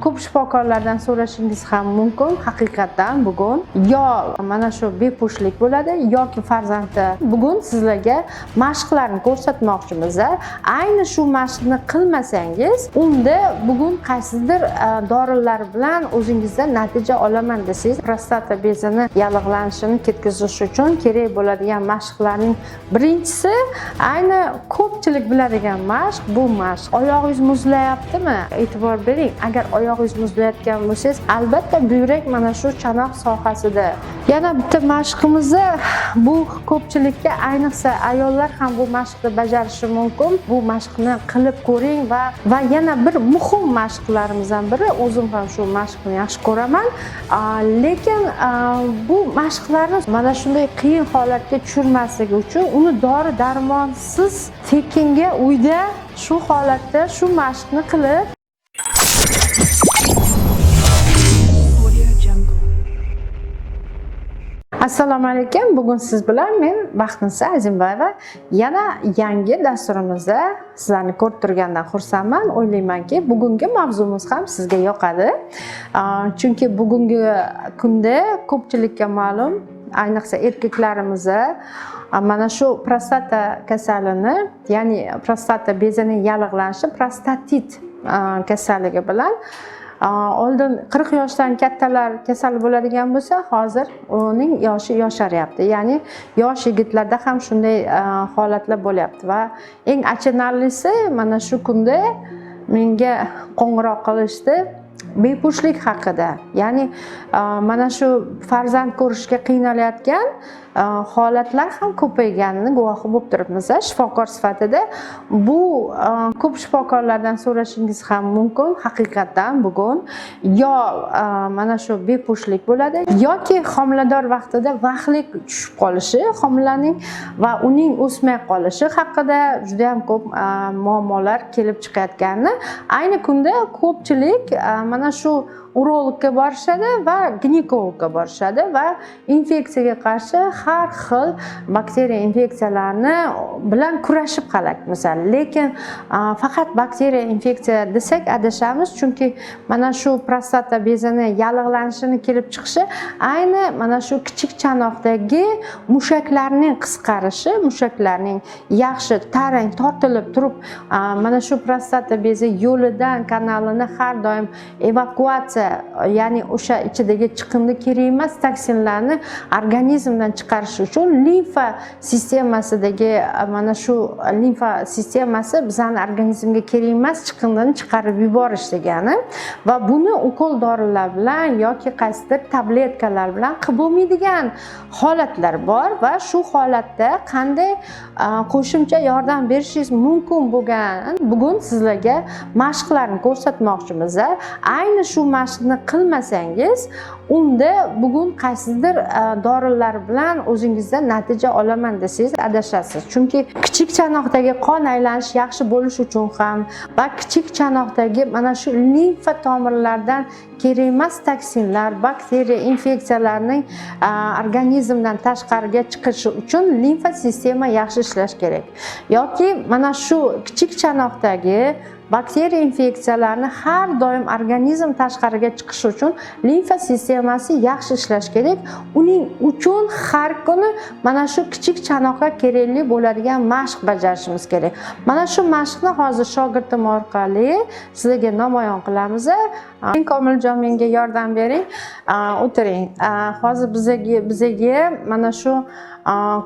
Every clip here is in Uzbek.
ko'p shifokorlardan so'rashingiz ham mumkin. Haqiqatan bugun yo mana shu bepushtlik bo'ladi yoki farzandda bugun sizlarga mashqlarni ko'rsatmoqchimiz. Ayni shu mashqni qilmasangiz, unda bugun qaysidir dorilar bilan o'zingizda natija olaman desangiz, prostata bezini yallig'lanishini ketkazish uchun kerak bo'ladigan mashqlarning birinchisi, ayni ko'pchilik biladigan mashq bu mashq. Oyog'ingiz muzlayaptimi? E'tibor bering. Agar oyog'ingiz muzlayotgan bo'lsangiz, albatta buyrak mana shu chanoq sohasida. Yana bitta mashqimiz bu ko'pchilikka, ayniqsa ayollar ham bu mashqni bajarishi mumkin. Bu mashqni qilib ko'ring va yana bir muhim mashqlarimizdan biri, o'zim ham shu mashqni yaxshi ko'raman. Lekin bu mashqlarni mana shunday qiyin holatga tushirmasligi uchun uni dori-darmonsiz tekinga uyda shu holatda shu mashqni qilib Assalomu alaykum. Bugun siz bilan men Baxtnisa Azimbayeva yana yangi dasturimizda sizlarni ko'rib turgandan xursandman. O'ylaymanki, bugungi mavzumiz ham sizga yoqadi. Chunki bugungi kunda ko'pchilikka ma'lum, ayniqsa erkaklarimizni mana shu prostata kasalini, ya'ni prostata bezining yallig'lanishi, prostatit kasalligi bilan oldin 40 yoshdan kattalar kasal bo'ladigan bo'lsa, hozir uning yoshi yosharyapti. Ya'ni yosh yigitlarda ham shunday holatlar bo'lyapti va eng achinarlisi mana shu kunda menga qo'ng'iroq qilishdi bepushtlik haqida. Ya'ni mana shu farzand ko'rishga qiynalayotgan holatlar ham ko'payganini guvohi bo'lib turibmiz. Shifokor sifatida bu ko'p shifokorlardan so'rashingiz ham mumkin. Haqiqatan bugun yo mana shu bepushtlik bo'ladi yoki homilador vaqtida vaqtlik tushib qolishi, homilaning va uning o'smay qolishi haqida juda ham ko'p muammolar kelib chiqayotganini ayni kunda ko'pchilik mana shu urologga borishadi va ginekologga borishadi va infeksiyaga qarshi har xil bakteriya infeksiyalarni bilan kurashib qolamiz. Lekin faqat bakteriya infeksiya desak adashamiz, chunki mana shu prostata bezini yallig'lanishini kelib chiqishi ayni mana shu kichik chanoqdagi mushaklarning qisqarishi, mushaklarning yaxshi tarang tortilib turib, mana shu prostata bezi yo'lidan kanalini har doim evakuatsiya, ya'ni o'sha ichidagi chiqindi kerak emas toksinlarni organizmdan chiqarish uchun limfa sistemasidagi mana shu limfa sistemasi bizning organizmga kerak emas chiqindini chiqarib yuborish degani va buni ukol dorilar bilan yoki qaysidir tabletkalar bilan qilib bo'lmaydigan holatlar bor va shu holatda qanday qo'shimcha yordam berishingiz mumkin bo'lgan bugun sizlarga mashqlarni ko'rsatmoqchimiz. Ayni shu mashqni qilmasangiz, unda bugun qaysidir dorilar bilan o'zingizda natija olaman desangiz adashasiz. Chunki kichik chanoqdagi qon aylanishi yaxshi bo'lish uchun ham va kichik chanoqdagi mana shu limfa tomirlardan kerak emas toksinlar, bakteriya infeksiyalarning organizmdan tashqariga chiqishi uchun limfa sistema yaxshi ishlash kerak. Yoki mana shu kichik chanoqdagi bakteriya infeksiyalarni har doim organizm tashqariga chiqishi uchun limfa sistemasi yaxshi ishlash kerak. Uning uchun har kuni mana shu kichik chanoqqa kerakli bo'ladigan mashq bajarishimiz kerak. Mana shu mashqni hozir shogirdim orqali sizlarga namoyon qilamiz. Komiljon menga yordam bering. O'tiring. Hozir bizga mana shu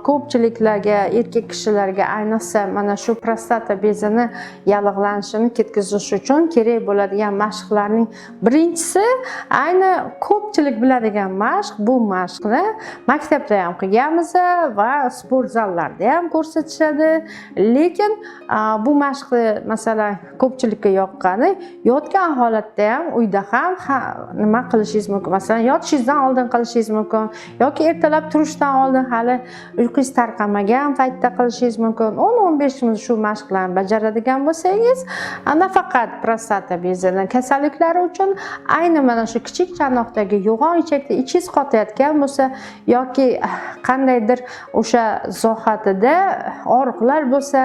ko'pchiliklarga, erkak kishilarga ayniqsa mana shu prostata bezini yallig'lanishini ketkazish uchun kerak bo'ladigan mashqlarning birinchisi, ayni ko'pchilik biladigan mashq bu mashqni maktabda ham qilganmiz va sport zallarida ham ko'rsatishadi. Lekin bu mashqni masalan ko'pchilikka yoqqani, yotgan holatda ham uyda ham nima qilishingiz mumkin. Masalan, yotishingizdan oldin qilishingiz mumkin yoki ertalab turishdan oldin hali uyqungiz tarqamagan paytda qilishingiz mumkin. 10-15 minut shu mashqlarni bajaradigan bo'lsangiz, nafaqat prostata bezini kasalliklari uchun, ayni mana shu kichik chanoqdagi yo'g'on ichakda ichingiz qotayotgan bo'lsa yoki qandaydir o'sha zohatida og'riqlar bo'lsa,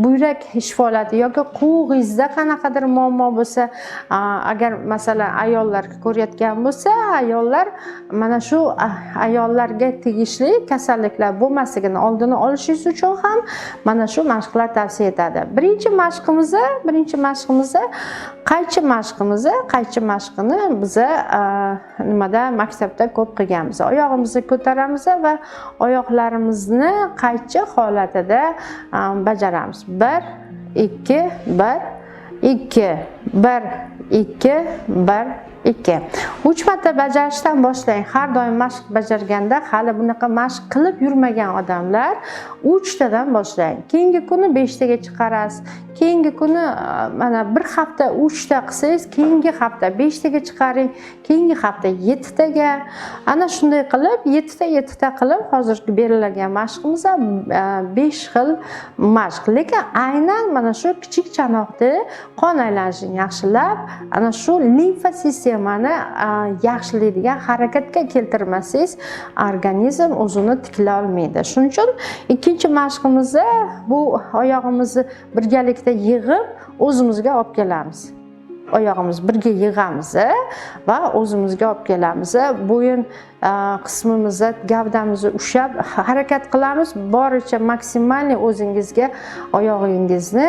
buyrak shifolati yoki quvg'ingizda qanaqadir muammo bo'lsa, agar masalan ayollar ko'rayotgan bo'lsa, ayollar mana shu ayollarga tegishli kasalliklar bo'lmasligini oldini olishingiz uchun ham mana shu mashqlar tavsiya etadi. Birinchi mashqimiz qaychi mashqini biz nimada maktabda ko'p qilganmiz. Oyog'imizni ko'taramiz va oyoqlarimizni qaychi holatida bajaramiz. 1 2 1 2 1 2 1 2. 3 marta bajarishdan boshlang. Har doim mashq bajarganda hali bunaqa mashq qilib yurmagan odamlar 3 tadan boshlang. Keyingi kuni 5 taga chiqarasiz. Keyingi kuni mana bir hafta 3 ta qilsangiz, keyingi hafta 5 taga chiqaring, keyingi hafta 7 taga. Ana shunday qilib 7 ta qilib hozirgi berilgan mashqimiz 5 xil mashq. Lekin aynan mana shu kichik chanoqda qon aylanishini yaxshilab, ana shu limfa sistemani yaxshilaydigan harakatga keltirmasangiz, organizm o'zini tiklay olmaydi. Shuning uchun ikkinchi mashqimiz bu oyog'imizni birgalikda yig'ib o'zimizga olib kelamiz. Oyog'imiz birga yig'amiz va o'zimizga olib kelamiz. Bo'yin qismimizni, gavdamizni ushlab harakat qilamiz. Boricha maksimalni o'zingizga oyog'ingizni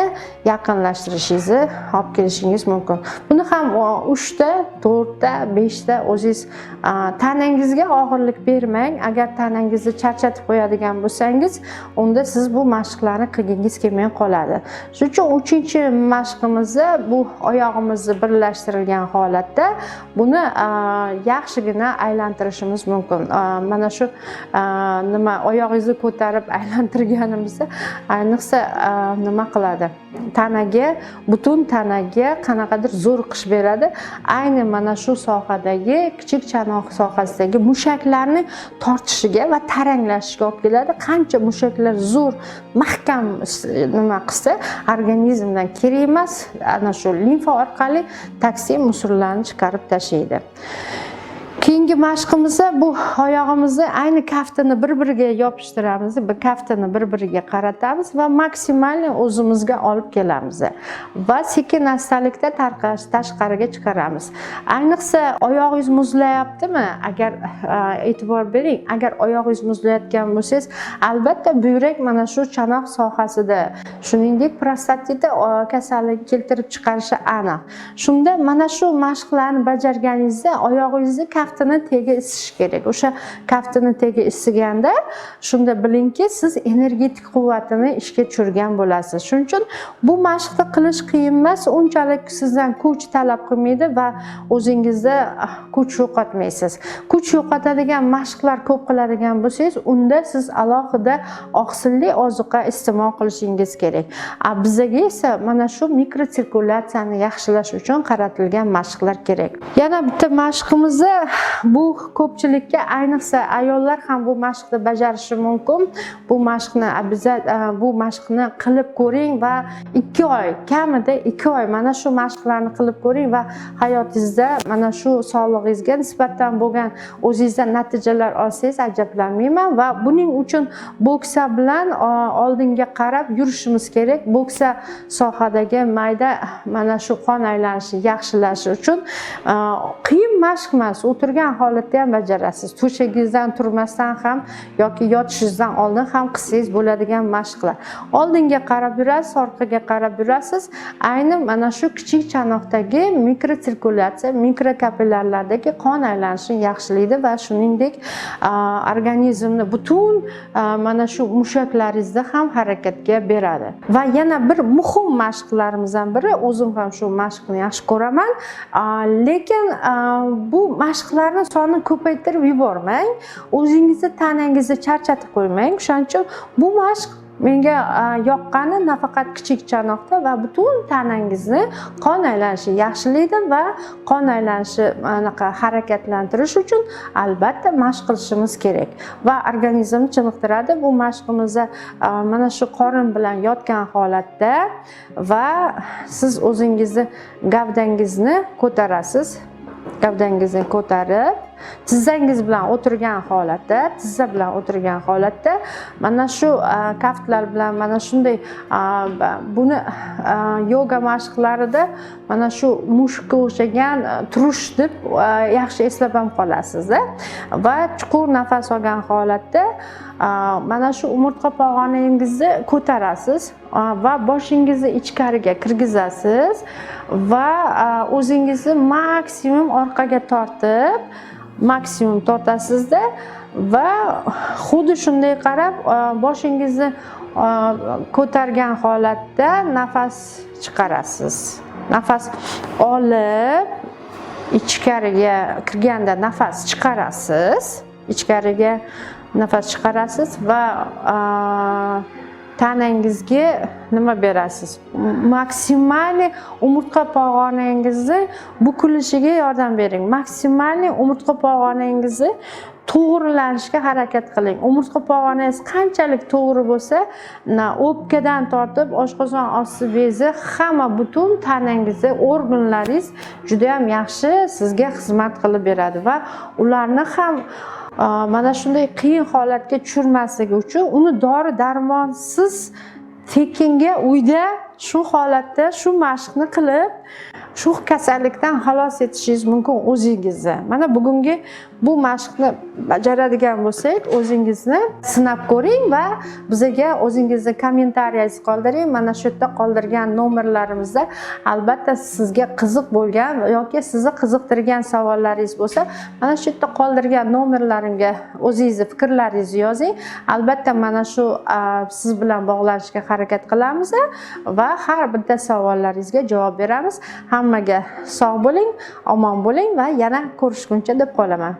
yaqinlashtirishingizni olib kelishingiz mumkin. Buni ham 3 ta, 4 ta, 5 ta o'zingiz tanangizga og'irlik bermang. Agar tanangizni charchatib qo'yadigan bo'lsangiz, unda siz bu mashqlarni qilgingiz kelmay qoladi. Shuning uchun 3-chi mashqimiz bu oyog'imizni birlashtirilgan holatda buni yaxshigina aylantirishimiz mumkin. Mana shu nima oyog'ingizni ko'tarib aylantirganimizda ayniqsa nima qiladi? Tanaga, butun tanaga qanaqadir zo'riqish beradi. Ayni mana shu sohadagi kichik chanoq sohasidagi mushaklarni tortishiga va taranglashiga olib keladi. Qancha mushaklar zo'r, mahkam nima qilsa, organizmdan kerak emas, ana shu limfa orqali toksin musorlarni chiqarib tashlaydi. Keyingi mashqimiz bu oyog'imizni ayni kaftini bir-biriga yopishtiramiz, kaftini bir-biriga qaratamiz va maksimalni o'zimizga olib kelamiz va sekin-astalikda tashqariga chiqaramiz. Ayniqsa oyog'ingiz muzlayaptimi? Agar e'tibor bering, agar oyog'ingiz muzlayotgan bo'lsangiz, albatta buyrak mana shu chanoq sohasida, shuningdek prostatita kasalligi keltirib chiqarishi aniq. Shunda mana shu mashqlarni bajarganingizda oyog'ingizni kaftini tegi isishi kerak. O'sha kaftini tegi isiganda shunda bilingki, siz energetik quvvatini ishga tushirgan bo'lasiz. Shuning uchun bu mashqni qilish qiyin emas, unchalik sizdan kuch talab qilmaydi va o'zingizda kuch yo'qotmaysiz. Kuch yo'qotadigan mashqlar ko'p qiladigan bo'lsangiz, unda siz alohida oqsilli ozuqa iste'mol qilishingiz kerak. Bizga esa mana shu mikrosirkulyatsiyani yaxshilash uchun qaratilgan mashqlar kerak. Yana bitta mashqimiz bu ko'pchilikka, ayniqsa ayollar ham bu mashqni bajarishi mumkin. Bu mashqni qilib ko'ring va 2 oy, kamida 2 oy mana shu mashqlarni qilib ko'ring va hayotingizda mana shu sog'lig'ingizga nisbatan bo'lgan o'zingizdan natijalar olsangiz ajablanmayman va buning uchun boksa bilan oldinga qarab yurishimiz kerak. Boksa sohadagi mayda mana shu qon aylanishini yaxshilash uchun qiyin mashq emas. O'tirgan holatda ham bajarasiz. To'shagingizdan turmasdan ham yoki yotishingizdan oldin ham qilsangiz bo'ladigan mashqlar. Oldinga qarab yurasiz, orqaga qarab yurasiz. Ayni mana shu kichik chanoqdagi mikrosirkulyatsiya, mikrokapillarlardagi qon aylanishini yaxshilaydi va shuningdek organizmni butun mana shu mushaklaringizda ham harakatga beradi. Va yana bir muhim mashqlarimizdan biri, o'zim ham shu mashqni yaxshi ko'raman, lekin bu mashqni mashqlarni sonini ko'paytirib yubormang. O'zingizni tanangizni charchatib qo'ymang. Shuning uchun bu mashq menga yoqqani nafaqat kichik chanoqda va butun tanangizni qon aylanishini yaxshilaydi va qon aylanishini anaqa harakatlantirish uchun albatta mashq qilishimiz kerak va organizmni chiniqtiradi. Bu mashqimizni mana shu qorin bilan yotgan holatda va siz o'zingizni gavdangizni ko'tarasiz. Gavdangizni ko'tarib, tizzangiz bilan o'tirgan holatda, tizza bilan o'tirgan holatda mana shu kaftlar bilan mana shunday buni yoga mashqlarida mana shu mushukka o'xshagan turish deb yaxshi eslab ham qolasiz va chuqur nafas olgan holatda mana shu umurtqa pog'onangizni ko'tarasiz va boshingizni ichkariga kirgizasiz va o'zingizni maksimum orqaga tortib maksimum tortasizda va xuddi shunday qarab boshingizni ko'targan holatda nafas chiqarasiz. Nafas olib ichkariga kirganda nafas chiqarasiz. Ichkariga nafas chiqarasiz va tanangizga nima berasiz? Maksimal umurtqa pog'onangizni bukilishiga yordam bering. Maksimal umurtqa pog'onangizni to'g'rilanishga harakat qiling. Umurtqa pog'onangiz qanchalik to'g'ri bo'lsa, o'pkadan tortib oshqozon osti bezi hamma butun tanangizni organlaringiz juda ham yaxshi sizga xizmat qilib beradi va ularni ham mana shunday qiyin holatga tushirmasligi uchun uni dori darmonsiz tekinga uyda shu holatda shu mashqni qilib shu kasallikdan xalos etishingiz mumkin o'zingizni. Mana bugungi bu mashqni bajaradigan bo'lsak, o'zingizni sinab ko'ring va bizga o'zingizni kommentariyangizni qoldiring. Mana shu yerda qoldirgan nomerlarimizda albatta sizga qiziq bo'lgan yoki sizni qiziqtirgan savollaringiz bo'lsa, mana shu yerda qoldirgan nomerlarimga o'zingizni fikrlaringizni yozing. Albatta mana shu siz bilan bog'lanishga harakat qilamiz va har bitta savollaringizga javob beramiz. Hammaga sog' bo'ling, omon bo'ling va yana ko'rishguncha deb qolaman.